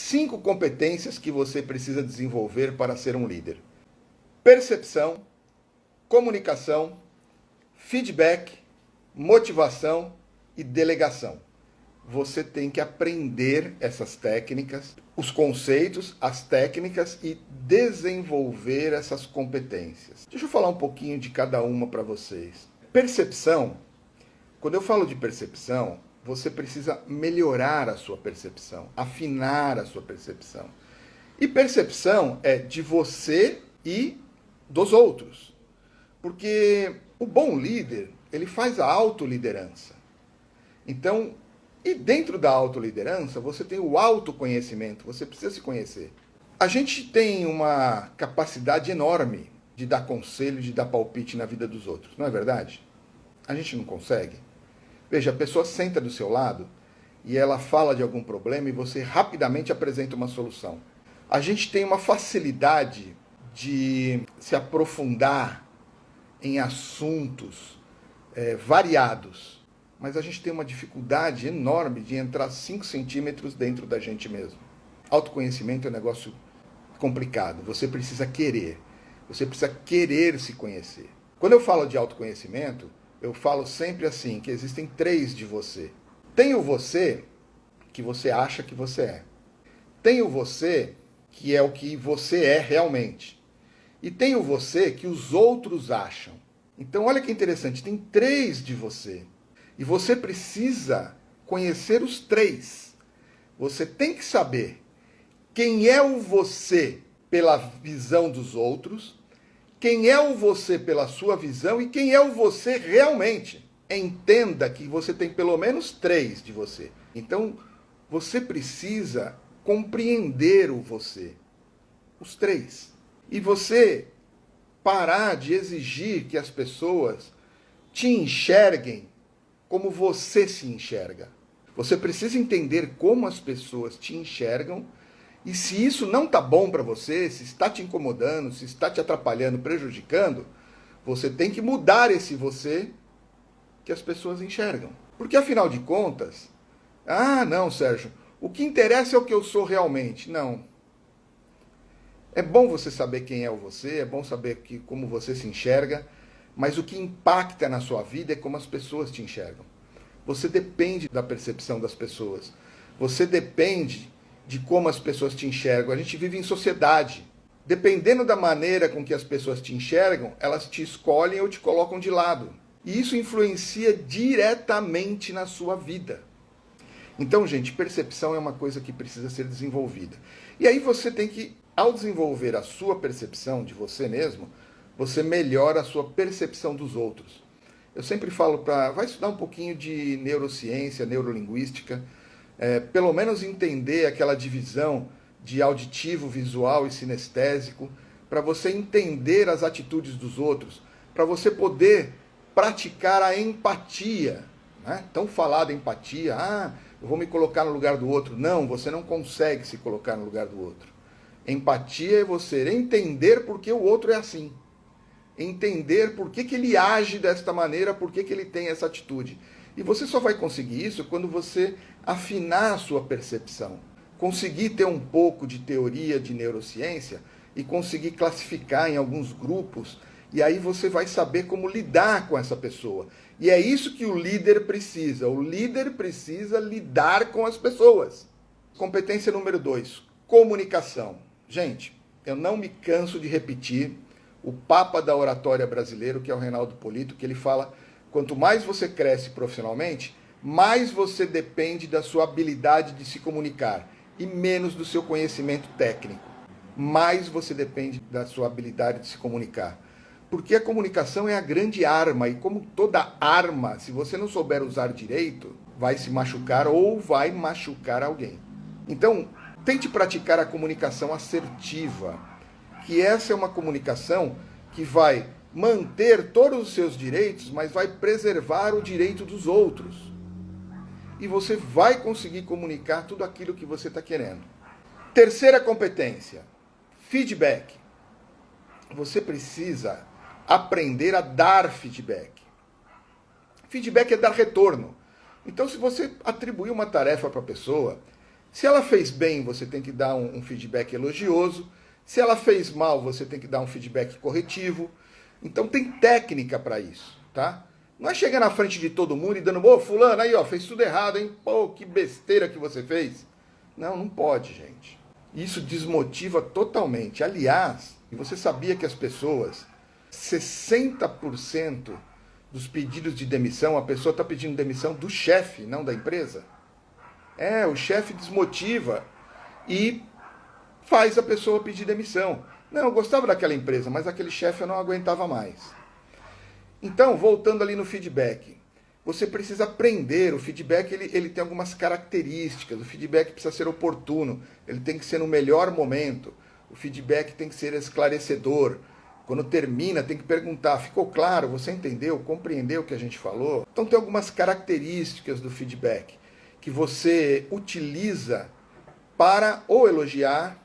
5 competências que você precisa desenvolver para ser um líder: percepção, comunicação, feedback, motivação e delegação. Você tem que aprender essas técnicas, os conceitos, as técnicas e desenvolver essas competências. Deixa eu falar um pouquinho de cada uma para vocês. Percepção. Quando eu falo de percepção, você precisa melhorar a sua percepção, afinar a sua percepção. E percepção é de você e dos outros. Porque o bom líder, ele faz a autoliderança. Então, e dentro da autoliderança, você tem o autoconhecimento, você precisa se conhecer. A gente tem uma capacidade enorme de dar conselho, de dar palpite na vida dos outros, não é verdade? A gente não consegue. Veja, a pessoa senta do seu lado e ela fala de algum problema e você rapidamente apresenta uma solução. A gente tem uma facilidade de se aprofundar em assuntos variados, mas a gente tem uma dificuldade enorme de entrar 5 centímetros dentro da gente mesmo. Autoconhecimento é um negócio complicado, você precisa querer se conhecer. Quando eu falo de autoconhecimento, eu falo sempre assim, que existem 3 de você. Tem o você que você acha que você é. Tem o você que é o que você é realmente. E tem o você que os outros acham. Então olha que interessante, tem 3 de você. E você precisa conhecer os 3. Você tem que saber quem é o você pela visão dos outros, quem é o você pela sua visão e quem é o você realmente. Entenda que você tem pelo menos 3 de você. Então, você precisa compreender o você. Os 3. E você parar de exigir que as pessoas te enxerguem como você se enxerga. Você precisa entender como as pessoas te enxergam. E se isso não está bom para você, se está te incomodando, se está te atrapalhando, prejudicando, você tem que mudar esse você que as pessoas enxergam. Porque afinal de contas, não, Sérgio, o que interessa é o que eu sou realmente. Não. É bom você saber quem é o você, é bom saber como você se enxerga, mas o que impacta na sua vida é como as pessoas te enxergam. Você depende da percepção das pessoas. Você depende de como as pessoas te enxergam. A gente vive em sociedade. Dependendo da maneira com que as pessoas te enxergam, elas te escolhem ou te colocam de lado. E isso influencia diretamente na sua vida. Então, gente, percepção é uma coisa que precisa ser desenvolvida. E aí você tem que, ao desenvolver a sua percepção de você mesmo, você melhora a sua percepção dos outros. Eu sempre falo vai estudar um pouquinho de neurociência, neurolinguística, pelo menos entender aquela divisão de auditivo, visual e sinestésico, para você entender as atitudes dos outros, para você poder praticar a empatia. Né? Tão falada empatia, eu vou me colocar no lugar do outro. Não, você não consegue se colocar no lugar do outro. Empatia é você entender por que o outro é assim. Entender por que ele age desta maneira, por que ele tem essa atitude. E você só vai conseguir isso quando você afinar a sua percepção. Conseguir ter um pouco de teoria de neurociência e conseguir classificar em alguns grupos. E aí você vai saber como lidar com essa pessoa. E é isso que o líder precisa. O líder precisa lidar com as pessoas. Competência número 2, comunicação. Gente, eu não me canso de repetir o papa da oratória brasileiro, que é o Reinaldo Polito, que ele fala: quanto mais você cresce profissionalmente, mais você depende da sua habilidade de se comunicar e menos do seu conhecimento técnico. Mais você depende da sua habilidade de se comunicar. Porque a comunicação é a grande arma, e como toda arma, se você não souber usar direito, vai se machucar ou vai machucar alguém. Então, tente praticar a comunicação assertiva, que essa é uma comunicação que vai manter todos os seus direitos, mas vai preservar o direito dos outros. E você vai conseguir comunicar tudo aquilo que você está querendo. Terceira competência, feedback. Você precisa aprender a dar feedback. Feedback é dar retorno. Então, se você atribuir uma tarefa para a pessoa, Se ela fez bem, você tem que dar um feedback elogioso. Se ela fez mal, você tem que dar um feedback corretivo. Então tem técnica para isso, tá? Não é chegar na frente de todo mundo e dando, ô, fulano, aí, ó, fez tudo errado, hein? Pô, que besteira que você fez. Não, não pode, gente. Isso desmotiva totalmente. Aliás, você sabia que as pessoas, 60% dos pedidos de demissão, a pessoa está pedindo demissão do chefe, não da empresa? O chefe desmotiva e faz a pessoa pedir demissão. Não, eu gostava daquela empresa, mas aquele chefe eu não aguentava mais. Então, voltando ali no feedback, você precisa aprender. O feedback ele tem algumas características. O feedback precisa ser oportuno, ele tem que ser no melhor momento. O feedback tem que ser esclarecedor. Quando termina, tem que perguntar, ficou claro? Você entendeu? Compreendeu o que a gente falou? Então tem algumas características do feedback que você utiliza para ou elogiar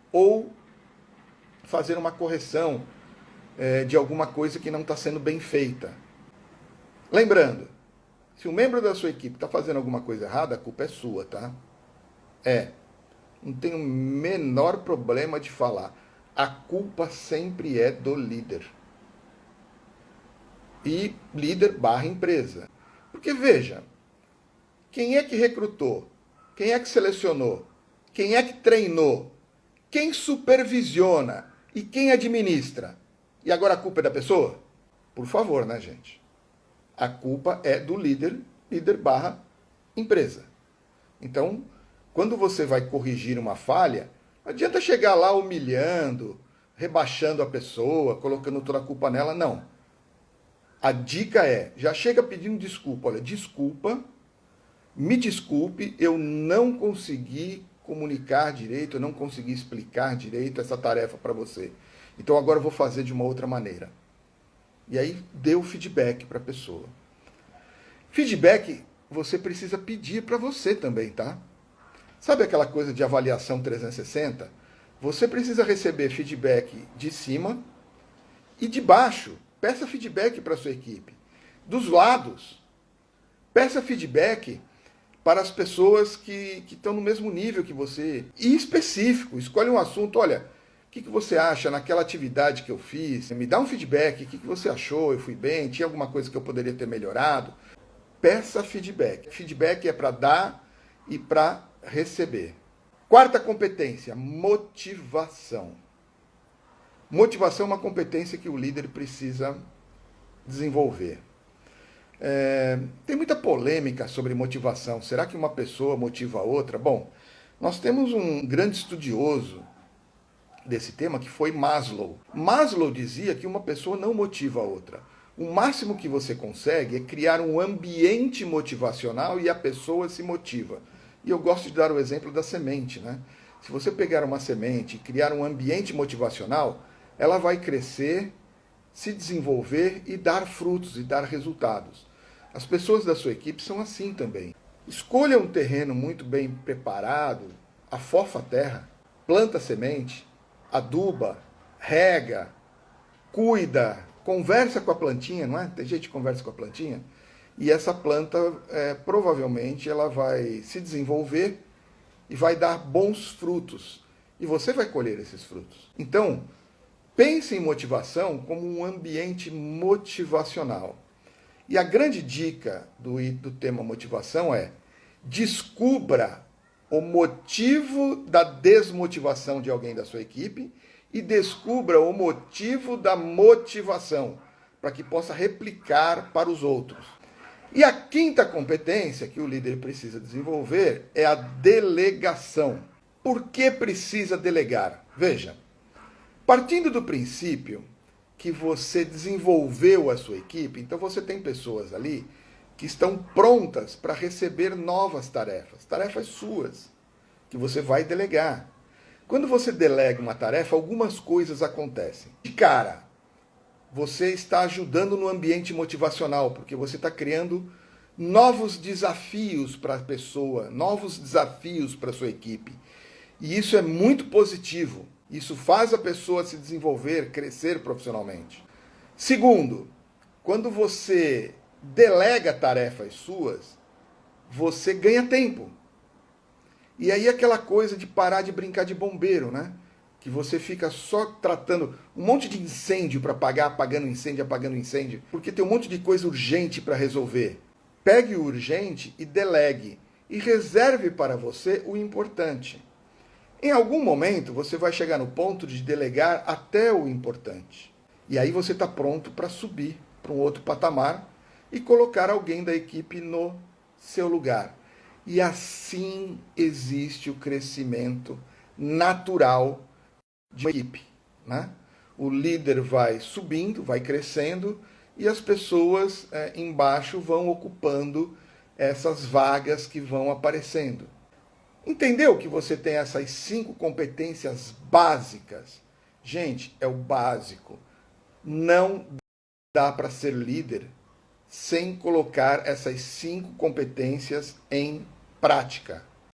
ou fazer uma correção de alguma coisa que não está sendo bem feita. Lembrando, se um membro da sua equipe está fazendo alguma coisa errada, a culpa é sua, tá? Não tem o menor problema de falar. A culpa sempre é do líder. E líder / empresa. Porque veja, quem é que recrutou? Quem é que selecionou? Quem é que treinou? Quem supervisiona? E quem administra? E agora a culpa é da pessoa? Por favor, né, gente? A culpa é do líder / empresa. Então, quando você vai corrigir uma falha, não adianta chegar lá humilhando, rebaixando a pessoa, colocando toda a culpa nela, não. A dica já chega pedindo desculpa. Olha, desculpa, me desculpe, eu não consegui comunicar direito, eu não consegui explicar direito essa tarefa para você. Então agora eu vou fazer de uma outra maneira. E aí dê o feedback para a pessoa. Feedback você precisa pedir para você também, tá? Sabe aquela coisa de avaliação 360? Você precisa receber feedback de cima e de baixo. Peça feedback para a sua equipe. Dos lados. Peça feedback para as pessoas que estão no mesmo nível que você. E específico. Escolhe um assunto. Olha, o que você acha naquela atividade que eu fiz? Me dá um feedback. O que você achou? Eu fui bem? Tinha alguma coisa que eu poderia ter melhorado? Peça feedback. Feedback é para dar e para receber. Quarta competência, motivação. Motivação é uma competência que o líder precisa desenvolver. Tem muita polêmica sobre motivação. Será que uma pessoa motiva a outra? Bom, nós temos um grande estudioso desse tema que foi Maslow. Maslow dizia que uma pessoa não motiva a outra. O máximo que você consegue é criar um ambiente motivacional e a pessoa se motiva. E eu gosto de dar o exemplo da semente, né? Se você pegar uma semente e criar um ambiente motivacional, ela vai crescer, se desenvolver e dar frutos e dar resultados. As pessoas da sua equipe são assim também. Escolha um terreno muito bem preparado, afofa a terra, planta a semente, aduba, rega, cuida, conversa com a plantinha, não é? Tem gente que conversa com a plantinha. E essa planta, provavelmente, ela vai se desenvolver e vai dar bons frutos. E você vai colher esses frutos. Então, pense em motivação como um ambiente motivacional. E a grande dica do tema motivação é: descubra o motivo da desmotivação de alguém da sua equipe e descubra o motivo da motivação, para que possa replicar para os outros. E a quinta competência que o líder precisa desenvolver é a delegação. Por que precisa delegar? Veja, partindo do princípio que você desenvolveu a sua equipe, então você tem pessoas ali que estão prontas para receber novas tarefas, tarefas suas, que você vai delegar. Quando você delega uma tarefa, algumas coisas acontecem. De cara, você está ajudando no ambiente motivacional, porque você está criando novos desafios para a pessoa, novos desafios para a sua equipe. E isso é muito positivo. Isso faz a pessoa se desenvolver, crescer profissionalmente. Segundo, quando você delega tarefas suas, você ganha tempo. E aí aquela coisa de parar de brincar de bombeiro, né? Que você fica só tratando um monte de incêndio para apagar, apagando incêndio, porque tem um monte de coisa urgente para resolver. Pegue o urgente e delegue, e reserve para você o importante. Em algum momento você vai chegar no ponto de delegar até o importante. E aí você está pronto para subir para um outro patamar e colocar alguém da equipe no seu lugar. E assim existe o crescimento natural de uma equipe, né? O líder vai subindo, vai crescendo e as pessoas embaixo vão ocupando essas vagas que vão aparecendo. Entendeu que você tem essas 5 competências básicas? Gente, é o básico. Não dá para ser líder sem colocar essas 5 competências em prática.